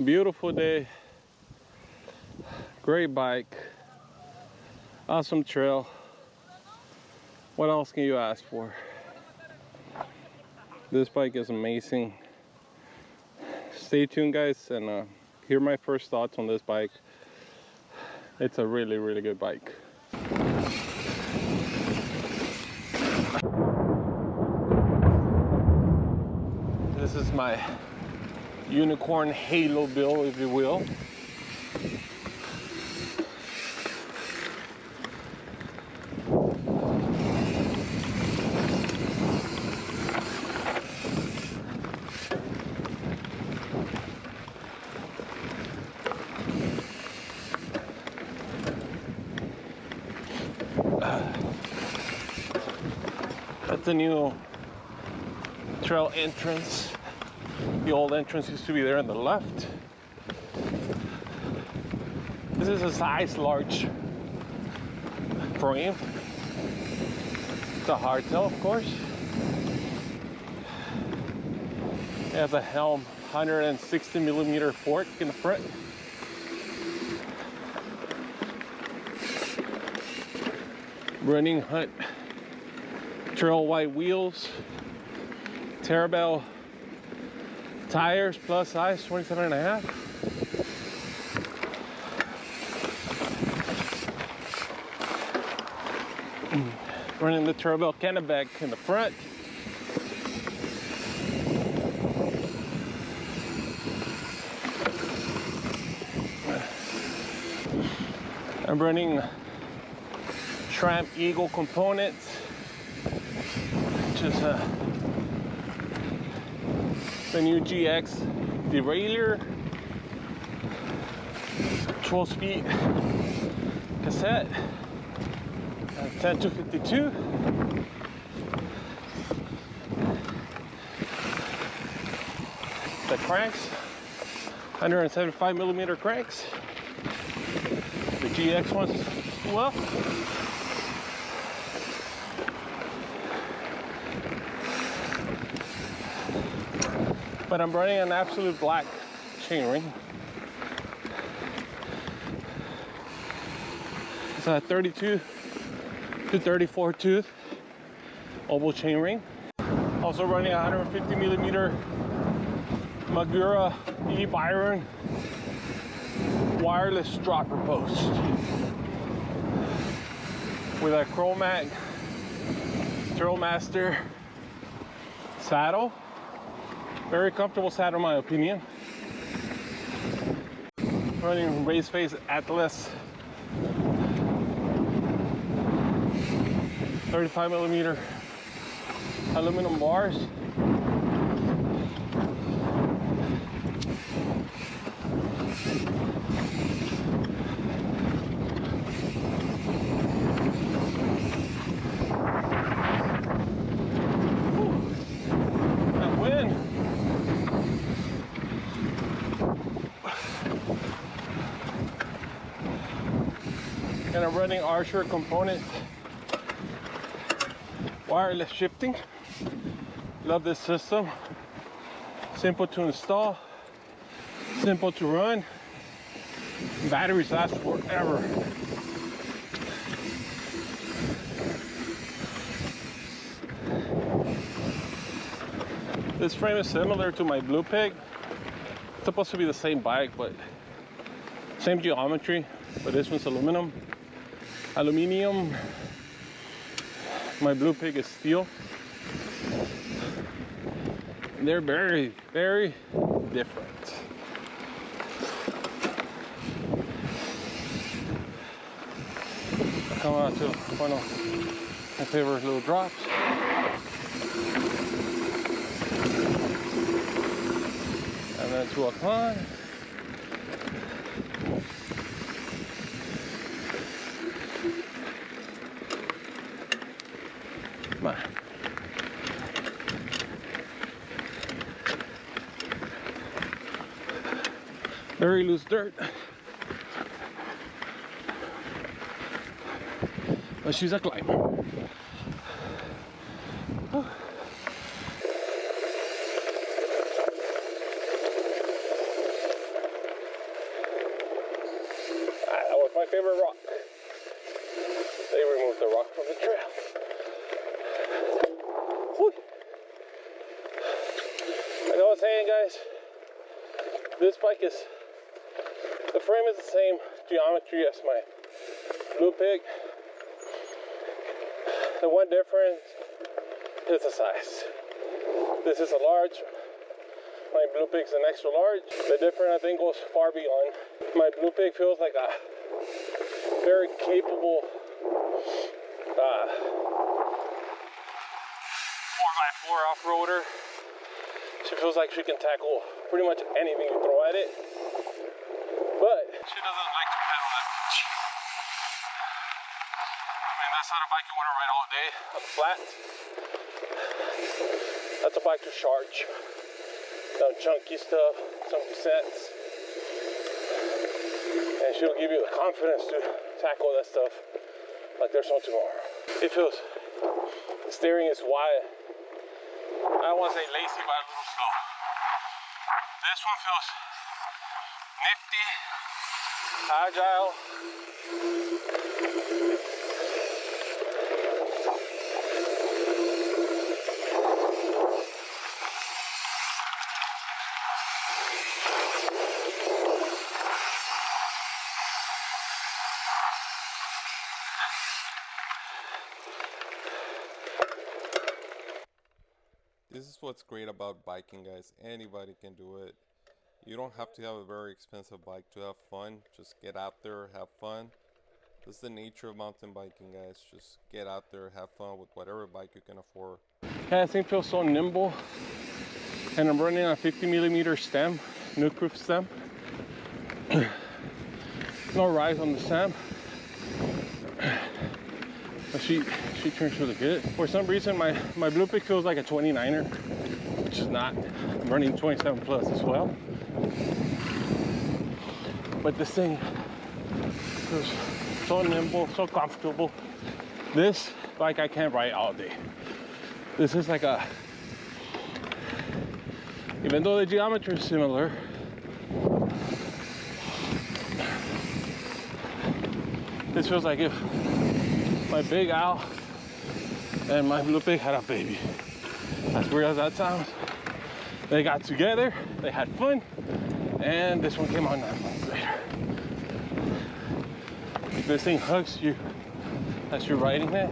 Beautiful day, great bike, awesome trail. What else can you ask for? This bike is amazing. Stay tuned, guys, and hear my first thoughts on this bike. It's a really good bike. This is my unicorn halo build, if you will. That's the new trail entrance. The old entrance used to be there on the left. This is a size large frame. It's a hardtail, of course. It has a helm, 160mm fork in the front. Running Hunt trail white wheels, Terabell tires plus size, 27.5. Running the Terabell canopback in the front. I'm running Tramp Eagle components, which is the new GX derailleur, 12-speed cassette, 10-52. The cranks, 175mm cranks. The GX ones as well. But I'm running an absolute black chainring. It's a 32 to 34 tooth oval chainring. Also running a 150mm Magura E Byron wireless dropper post with a Chromac Trailmaster saddle. Very comfortable saddle in my opinion. Running Race Face Atlas 35mm aluminum bars. And I'm running Archer component wireless shifting. Love this system. Simple to install, simple to run. Batteries last forever. This frame is similar to my Blue Pig. It's supposed to be the same bike, but same geometry, but this one's aluminum. My Blue Pig is steel. They're very different. Come on to one of my favorite little drops. And then to a climb. Come on. Very loose dirt. But she's a climber. favorite rock. They removed the rock from the trail. Whew. Like I was saying, guys, this bike is, the frame is the same geometry as my Blue Pig. The one difference is the size. This is a large. My Blue Pig's an extra large. The difference, I think, goes far beyond. My Blue Pig feels like a very capable 4x4 off-roader. She feels like she can tackle pretty much anything you throw at it. But she doesn't like to pedal that much. And that's not a bike you want to ride all day on the flat. That's a bike to charge. Some chunky stuff, some sets. And she'll give you the confidence to tackle that stuff like there's no tomorrow. It feels, the steering is wide. I don't want to say lazy, but a little slow. This one feels nifty, agile. This is what's great about biking, guys. Anybody can do it. You don't have to have a very expensive bike to have fun. Just get out there, have fun. This is the nature of mountain biking, guys. Just get out there, have fun with whatever bike you can afford. Yeah, this thing feels so nimble. And I'm running a 50mm stem, nuke-proof stem. No rise on the stem. But she turns really good. For some reason, my Blue Pig feels like a 29er, which is not. I'm running 27 plus as well. But this thing feels so nimble, so comfortable. This bike I can't ride all day. This is like a, even though the geometry is similar, this feels like if my Big Al and my Blue Pig had a baby. As weird as that sounds. They got together, they had fun, and this one came out 9 months later. This thing hugs you as you're riding it.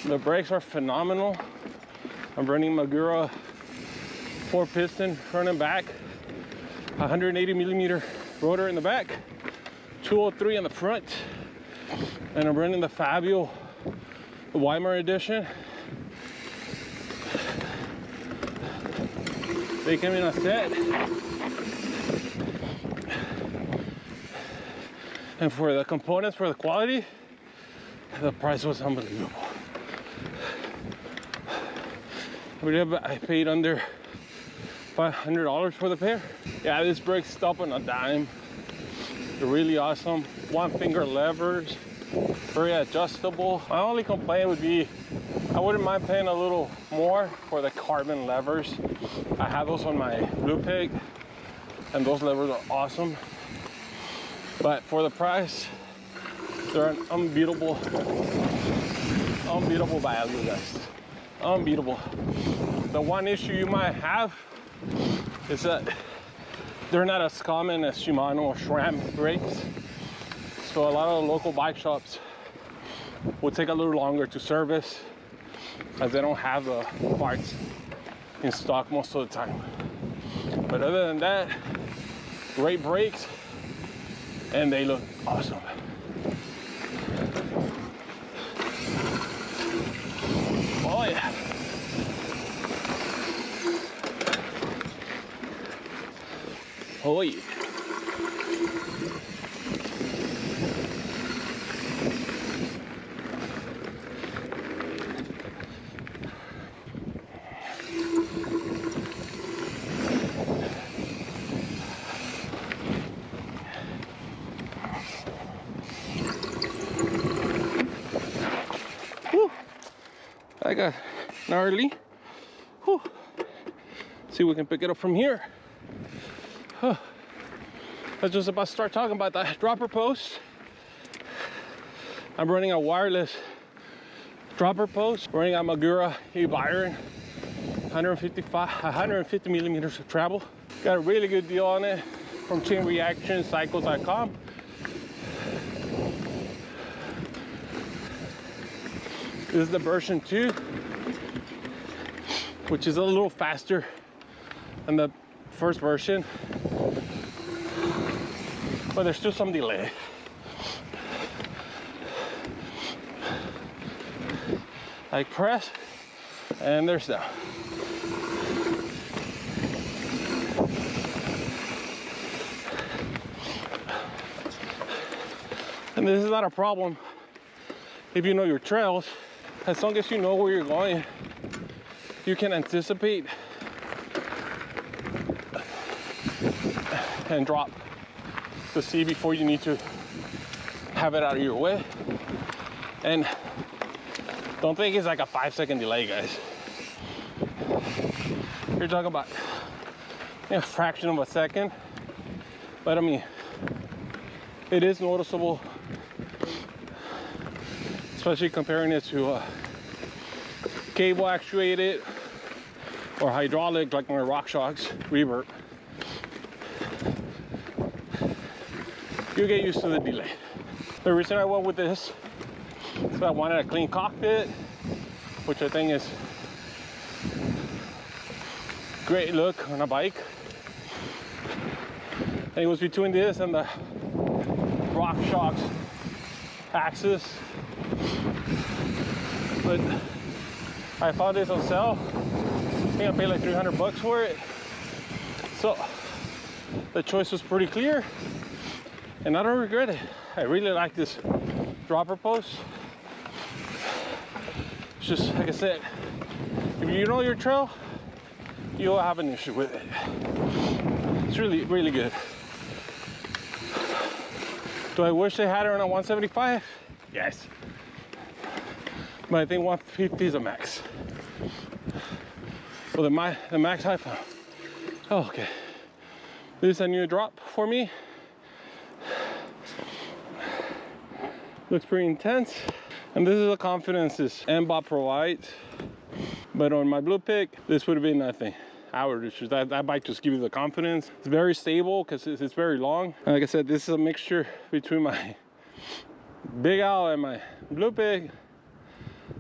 The brakes are phenomenal. I'm running Magura 4-piston front and back, 180mm rotor in the back, 203 in the front, and I'm running the Fabio, the Weimar edition. They came in a set, and for the components, for the quality, the price was unbelievable. I paid under $500 for the pair. Yeah, this brake's stop on a dime. They're really awesome. 1-finger levers, very adjustable. My only complaint would be, I wouldn't mind paying a little more for the carbon levers. I have those on my Blue Pig, and those levers are awesome. But for the price, they're an unbeatable value, guys. Unbeatable. The one issue you might have is that they're not as common as Shimano or SRAM brakes. So a lot of the local bike shops will take a little longer to service as they don't have the parts in stock most of the time. But other than that, great brakes, and they look awesome. Oh yeah. Oh yeah. I got gnarly. Whew. See if we can pick it up from here. Huh. I was just about to start talking about that dropper post. I'm running a wireless dropper post, running a Magura E-Byron, 150 millimeters of travel. Got a really good deal on it from chainreactioncycles.com. This is the version 2, which is a little faster than the first version, but there's still some delay. I press, and there's down. And this is not a problem if you know your trails. As long as you know where you're going, you can anticipate and drop the seed before you need to have it out of your way. And don't think it's like a 5-second delay, guys. You're talking about a fraction of a second, but I mean, it is noticeable, especially comparing it to cable actuated or hydraulic, like my RockShox revert. You get used to the delay. The reason I went with this is I wanted a clean cockpit, which I think is great look on a bike. And it was between this and the RockShox Axis, but I found this on sale. I think I paid like 300 bucks for it. So the choice was pretty clear, and I don't regret it. I really like this dropper post. It's just, like I said, if you know your trail, you'll have an issue with it. It's really, really good. Do I wish they had it on a 175? Yes. But I think 150 is a max. Well, the max I found. Oh, okay. This is a new drop for me. Looks pretty intense. And this is the confidence this Mmmbop provides. But on my Blue Pick, this would have been nothing. That bike just gives you the confidence. It's very stable because it's very long. And like I said, this is a mixture between my Big Al and my Blue Pick.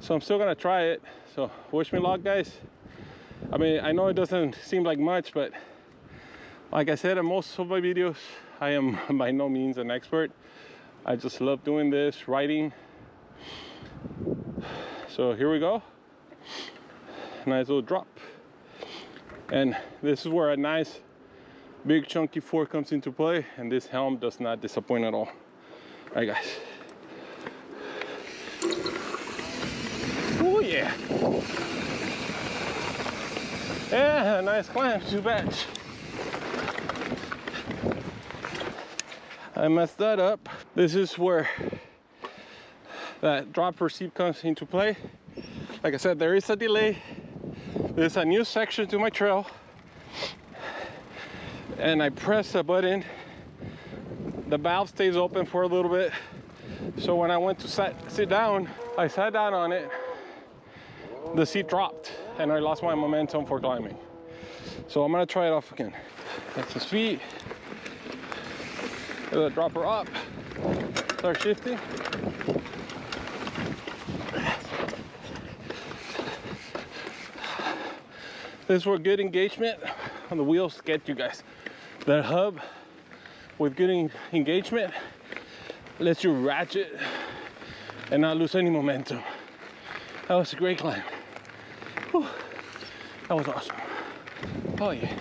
So I'm still gonna try it. So wish me luck, guys. I mean, I know it doesn't seem like much, but like I said in most of my videos, I am by no means an expert. I just love doing this, writing. So here we go. Nice little drop. And this is where a nice big chunky fork comes into play, and this helm does not disappoint at all. All right, guys. Oh yeah. Yeah, nice climb, too bad. I messed that up. This is where that drop perceive comes into play. Like I said, there is a delay. There's a new section to my trail, and I press a button. The valve stays open for a little bit. So when I went to sit down, I sat down on it. The seat dropped, and I lost my momentum for climbing. So I'm gonna try it off again. Get some speed. Let the dropper up. Start shifting. This is where good engagement on the wheels get you guys. That hub with good engagement lets you ratchet and not lose any momentum. That was a great climb. Whew. That was awesome. Oh yeah.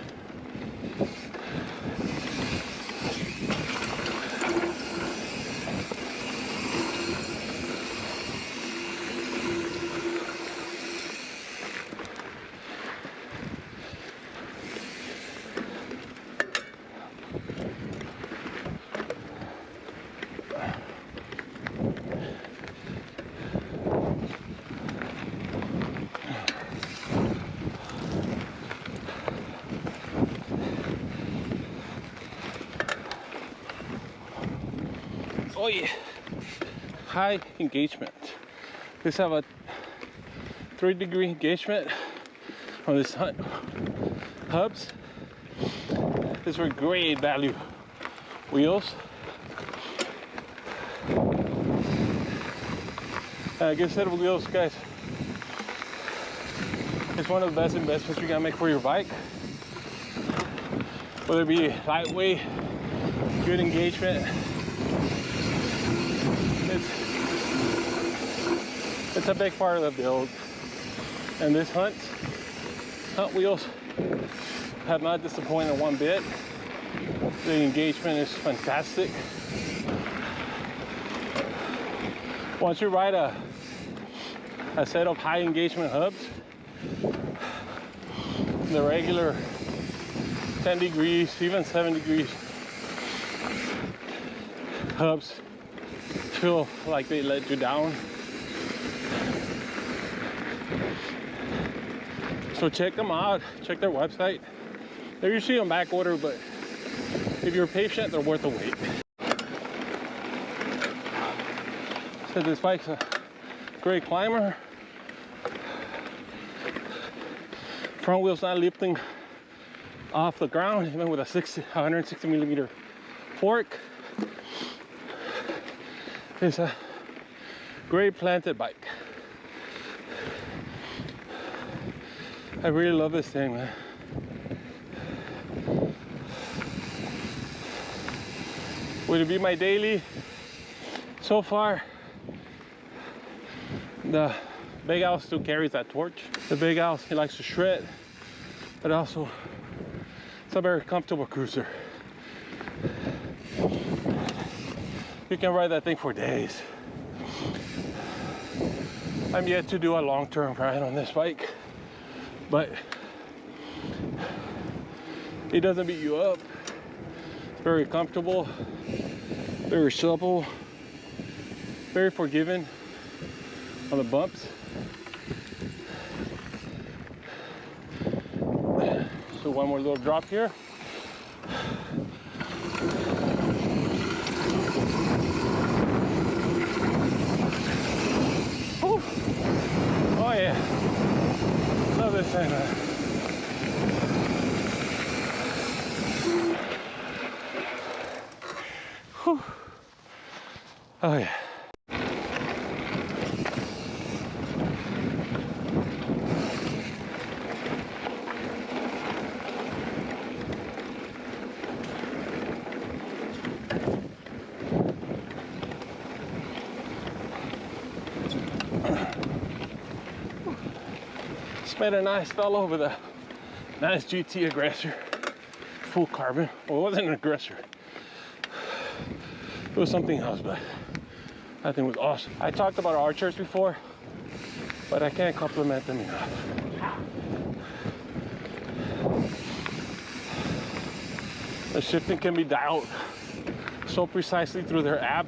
Oh yeah, high engagement. These have a 3-degree engagement on this hubs. These were great value wheels. A good set of wheels, guys. It's one of the best investments you can make for your bike. Whether it be lightweight, good engagement. It's a big part of the build. And this hunt wheels have not disappointed one bit. The engagement is fantastic. Once you ride a set of high engagement hubs, the regular 10 degrees, even 7 degrees hubs feel like they let you down. So check them out, check their website. They're usually on back order, but if you're patient, they're worth the wait. So this bike's a great climber. Front wheel's not lifting off the ground, even with a 160 millimeter fork. It's a great planted bike. I really love this thing, man. Would it be my daily? So far, the Big Al still carries that torch. The Big Al, he likes to shred, but also it's a very comfortable cruiser. You can ride that thing for days. I'm yet to do a long-term ride on this bike, but it doesn't beat you up. It's very comfortable, very supple, very forgiving on the bumps. So one more little drop here. Whew. Oh yeah, love this thing, man. Whew. Oh yeah. Made a nice fellow with a nice GT Aggressor, full carbon. Well, it wasn't an Aggressor, it was something else, but that thing was awesome. I talked about Archers before, but I can't compliment them enough. The shifting can be dialed so precisely through their app.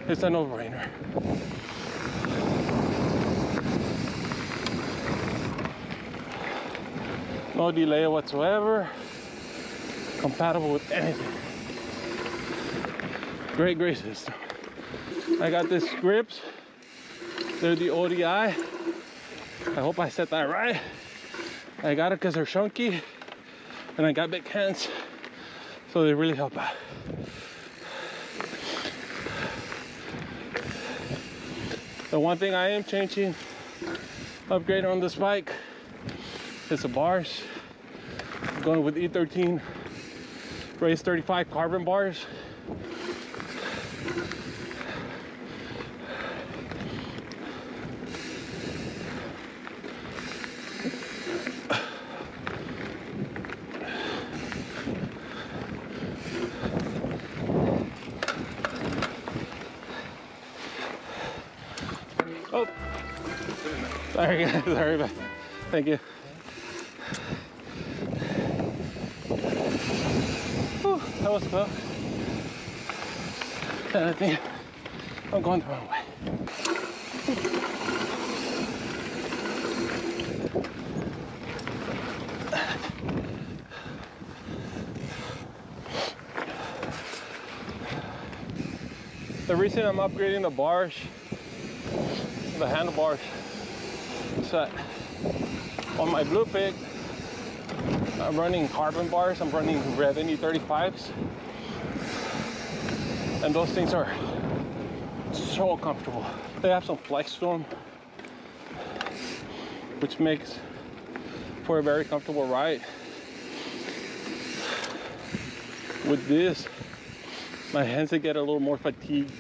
It's a no-brainer. No delay whatsoever. Compatible with anything. Great, great system. I got this grips. They're the ODI. I hope I said that right. I got it because they're chunky, and I got big hands, so they really help out. The one thing I am changing, upgrading on this bike, is the bars. I'm going with E13 Race 35 carbon bars. Oh, sorry guys, sorry about that. Thank you. Whew, that was close. And I think I'm going the wrong way. The reason I'm upgrading the bars, the handlebars, is that on my Blue Pig, I'm running carbon bars. I'm running Revenue 35s, and those things are so comfortable. They have some flex to them, which makes for a very comfortable ride. With this, my hands they get a little more fatigued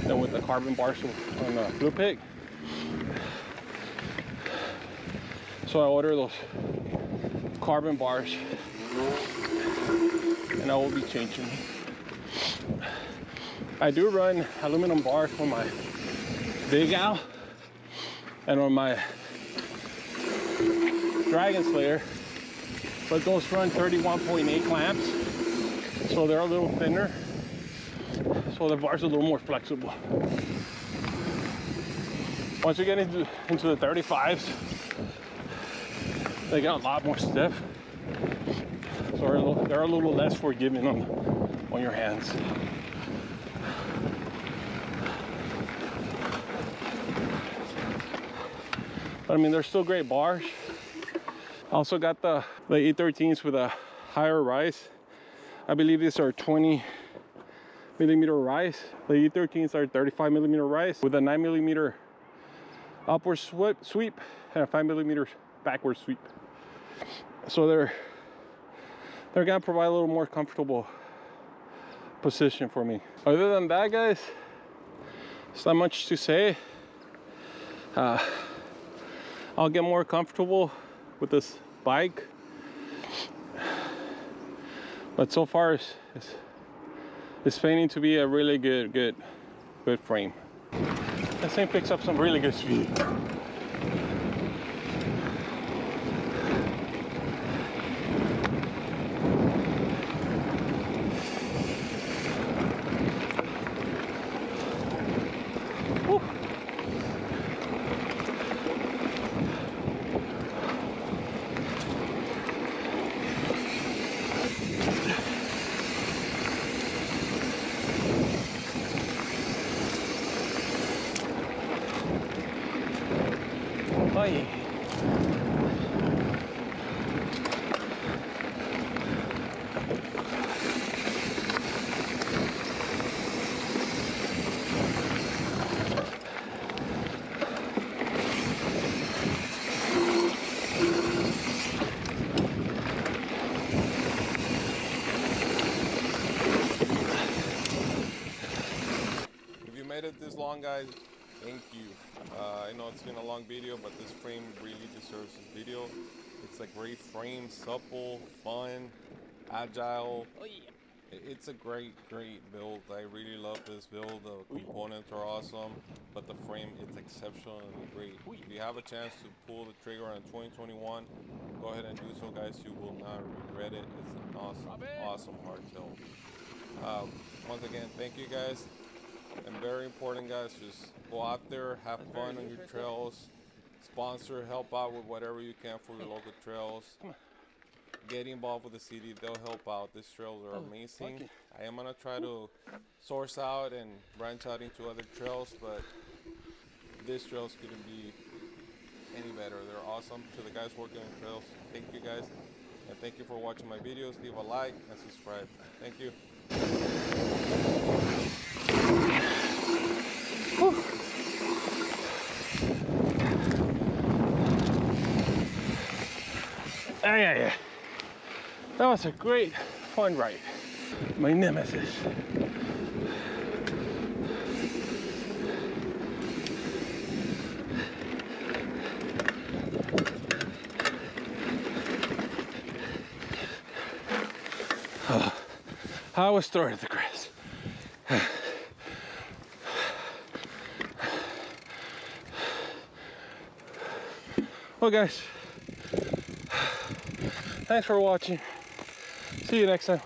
than with the carbon bars on the Blue Pig. So I order those carbon bars, and I will be changing. I do run aluminum bars for my Big Al and on my Dragon Slayer, but those run 31.8 clamps, so they're a little thinner, so the bars are a little more flexible. Once you get into the 35s, they get a lot more stiff, so they're a little less forgiving on your hands. But I mean, they're still great bars. I also got the E13s with a higher rise. I believe these are 20 millimeter rise. The E13s are 35 millimeter rise with a 9 millimeter upward sweep and a 5 millimeter backward sweep. So they're gonna provide a little more comfortable position for me. Other than that, guys, there's not much to say. I'll get more comfortable with this bike, but so far it's planning to be a really good frame. This thing picks up some really good speed. Woo. Bye. If you made it this long, guys, thank you. I know it's been a long video, but this frame really deserves this video. It's a great frame, supple, fun, agile. Oh, yeah. It's a great build. I really love this build. The components are awesome, but the frame is exceptionally great. If you have a chance to pull the trigger on 2021, go ahead and do so, guys. You will not regret it. It's an awesome hardtail. Once again, thank you, guys. And very important, guys, just go out there, have fun on your trails, sponsor, help out with whatever you can for your local trails. Get involved with the city, they'll help out. These trails are amazing. I am gonna try to source out and branch out into other trails, but these trails couldn't be any better. They're awesome. To the guys working on trails, thank you, guys, and thank you for watching my videos. Leave a like and subscribe. Thank you. Yeah. That was a great fun ride. My nemesis. I was throwing at the grass. Well, guys, thanks for watching. See you next time.